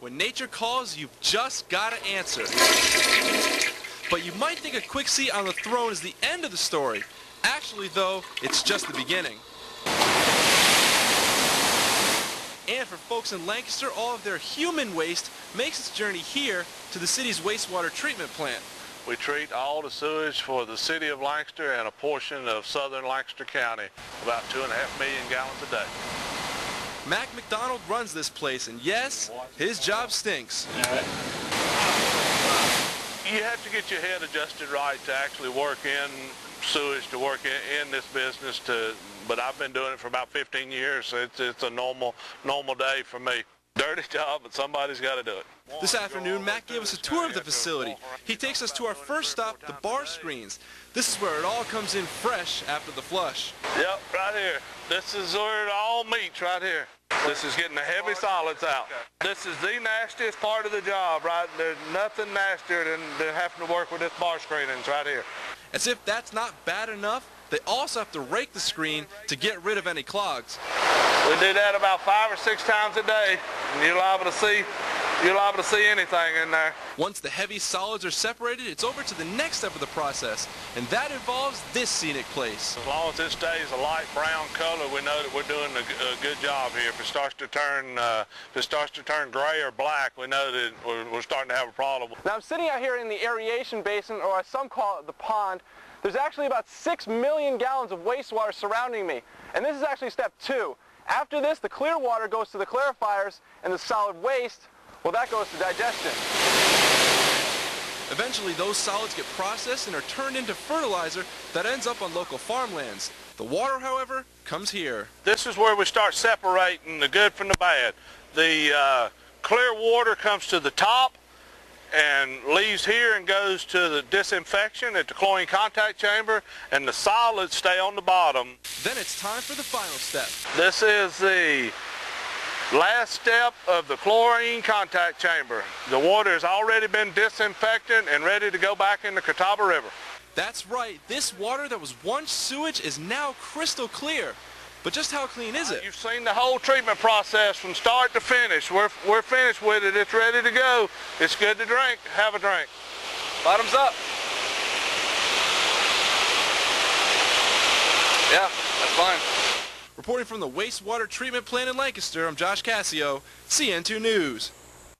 When nature calls, you've just got to answer. But you might think a quick seat on the throne is the end of the story. Actually, though, it's just the beginning. And for folks in Lancaster, all of their human waste makes its journey here to the city's wastewater treatment plant. We treat all the sewage for the city of Lancaster and a portion of southern Lancaster County, about 2.5 million gallons a day. Mac McDonald runs this place, and yes, his job stinks. You have to get your head adjusted right to actually work in sewage, to work in this business. But I've been doing it for about 15 years, so it's a normal day for me. Dirty job, but somebody's got to do it. This afternoon, Mac gave us a tour of the facility. He takes us to our first stop, the bar screens. This is where it all comes in fresh after the flush. Yep, right here. This is where it all meets right here. This is getting the heavy solids out. This is the nastiest part of the job, right? There's nothing nastier than having to work with this bar screenings right here. As if that's not bad enough, they also have to rake the screen to get rid of any clogs. We do that about 5 or 6 times a day, and you're liable to see anything in there. Once the heavy solids are separated, it's over to the next step of the process, and that involves this scenic place. As long as it stays a light brown color, we know that we're doing a good job here. If it starts to turn gray or black, we know that we're starting to have a problem. Now I'm sitting out here in the aeration basin, or as some call it, the pond. There's actually about 6 million gallons of wastewater surrounding me, and this is actually step 2. After this, the clear water goes to the clarifiers, and the solid waste, well, that goes to digestion. Eventually, those solids get processed and are turned into fertilizer that ends up on local farmlands. The water, however, comes here. This is where we start separating the good from the bad. The clear water comes to the top and leaves here and goes to the disinfection at the chlorine contact chamber, and the solids stay on the bottom. Then it's time for the final step. This is the last step of the chlorine contact chamber. The water has already been disinfected and ready to go back in the Catawba River. That's right, this water that was once sewage is now crystal clear. But just how clean is it? You've seen the whole treatment process from start to finish. We're finished with it. It's ready to go. It's good to drink. Have a drink. Bottoms up. Yeah, that's fine. Reporting from the wastewater treatment plant in Lancaster, I'm Josh Cascio, CN2 News.